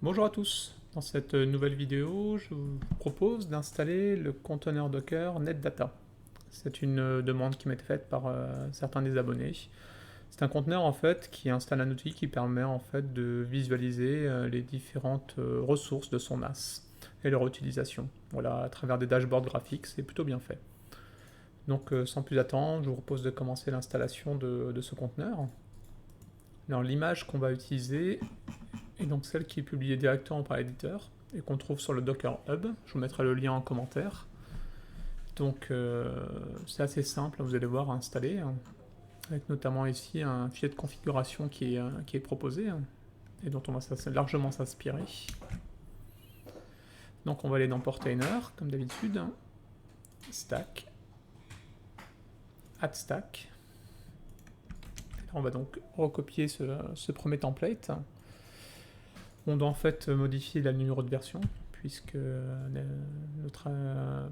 Bonjour à tous, dans cette nouvelle vidéo, je vous propose d'installer le conteneur Docker NetData. C'est une demande qui m'est faite par certains des abonnés. C'est un conteneur en fait qui installe un outil qui permet en fait de visualiser les différentes ressources de son NAS et leur utilisation. Voilà, à travers des dashboards graphiques, c'est plutôt bien fait. Donc sans plus attendre, je vous propose de commencer l'installation de ce conteneur. Alors l'image qu'on va utiliser et donc celle qui est publiée directement par l'éditeur et qu'on trouve sur le Docker Hub. Je vous mettrai le lien en commentaire. Donc c'est assez simple, vous allez voir, à installer, hein, avec notamment ici un fichier de configuration qui est proposé, hein, et dont on va largement s'inspirer. Donc on va aller dans Portainer, comme d'habitude, Stack, Add Stack. On va donc recopier ce premier template. On doit en fait modifier le numéro de version, puisque notre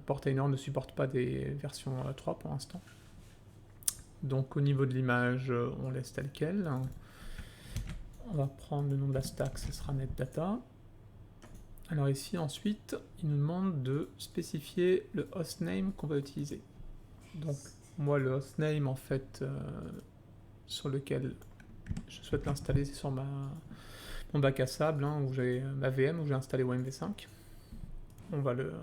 Portainer ne supporte pas des versions 3 pour l'instant. Donc au niveau de l'image, on laisse tel quel. On va prendre le nom de la stack, ce sera NetData. Alors ici ensuite, il nous demande de spécifier le hostname qu'on va utiliser. Donc moi le hostname en fait sur lequel je souhaite l'installer, c'est sur mon bac à sable, hein, où j'ai ma VM, où j'ai installé OMV5. On va le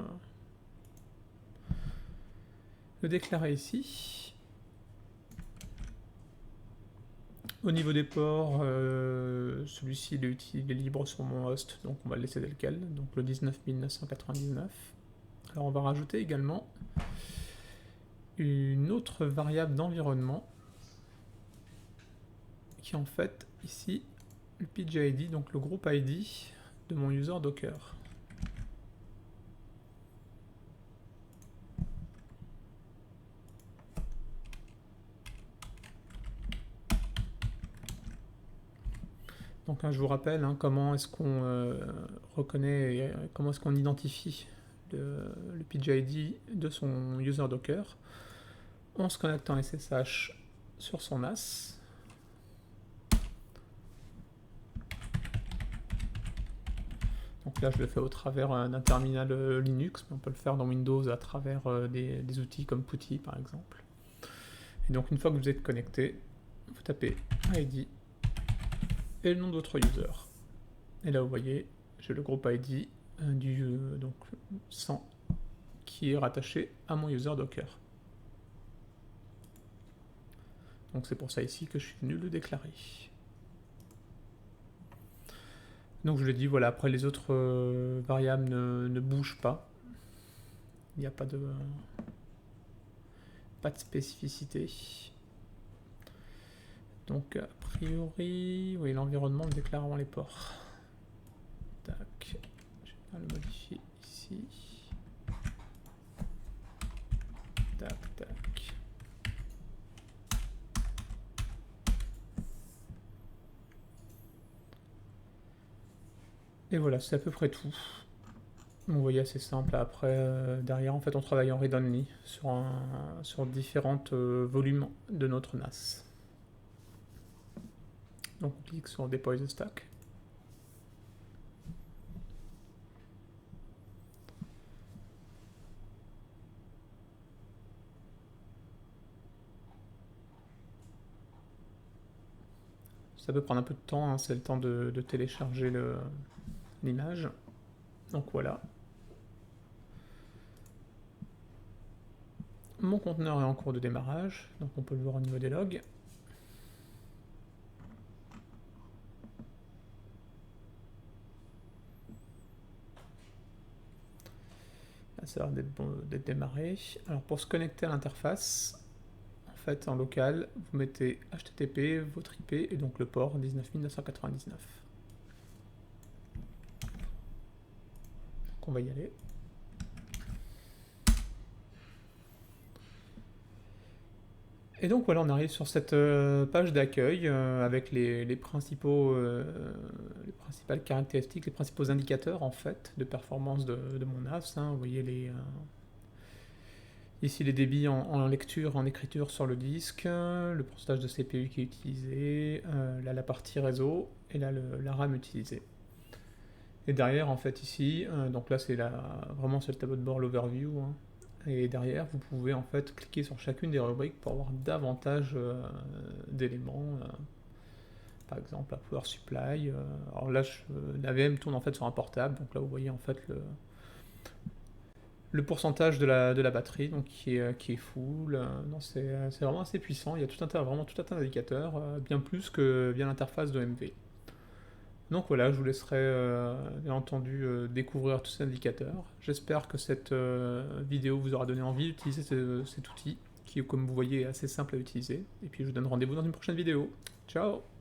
déclarer ici. Au niveau des ports, celui-ci il est libre sur mon host, donc on va le laisser tel quel, donc le 19999. Alors on va rajouter également une autre variable d'environnement, qui est en fait ici le PGID, donc le groupe ID de mon user Docker. Donc je vous rappelle comment est-ce qu'on reconnaît et comment est-ce qu'on identifie le PGID de son user Docker. On se connecte en SSH sur son NAS. Donc là je le fais au travers d'un terminal Linux, mais on peut le faire dans Windows à travers des outils comme PuTTY par exemple. Et donc une fois que vous êtes connecté, vous tapez ID et le nom de votre user. Et là vous voyez, j'ai le groupe ID donc 100 qui est rattaché à mon user Docker. Donc c'est pour ça ici que je suis venu le déclarer. Donc je l'ai dit, voilà, après les autres variables ne bougent pas. Il n'y a pas de spécificité. Donc a priori, oui, l'environnement me déclare avant les ports. Tac, je vais le modifier ici. Tac, tac. Et voilà, c'est à peu près tout. Vous voyez, assez simple. Après, derrière, en fait, on travaille en read-only sur différents volumes de notre NAS. Donc on clique sur Deploy the Stack. Ça peut prendre un peu de temps, hein, c'est le temps de télécharger l'image. Donc voilà. Mon conteneur est en cours de démarrage, donc on peut le voir au niveau des logs. Là, ça a l'air d'être démarré. Alors pour se connecter à l'interface, en fait en local, vous mettez HTTP, votre IP et donc le port 19999. Donc on va y aller. Et donc voilà, on arrive sur cette page d'accueil avec les principales caractéristiques, les principaux indicateurs en fait de performance de mon NAS. Vous voyez ici les débits en lecture, en écriture sur le disque, le pourcentage de CPU qui est utilisé, là la partie réseau et là la RAM utilisée. Et derrière, en fait, ici, donc là, vraiment c'est le tableau de bord, l'overview, hein. Et derrière, vous pouvez en fait cliquer sur chacune des rubriques pour avoir davantage d'éléments. Par exemple, la Power Supply. Alors là, la VM tourne en fait sur un portable, donc là, vous voyez en fait le pourcentage de la batterie, donc qui est full. Non, c'est vraiment assez puissant. Il y a vraiment tout un tas d'indicateurs, bien plus que via l'interface de MV. Donc voilà, je vous laisserai bien entendu découvrir tous ces indicateurs. J'espère que cette vidéo vous aura donné envie d'utiliser cet outil, qui, comme vous voyez, est assez simple à utiliser. Et puis je vous donne rendez-vous dans une prochaine vidéo. Ciao!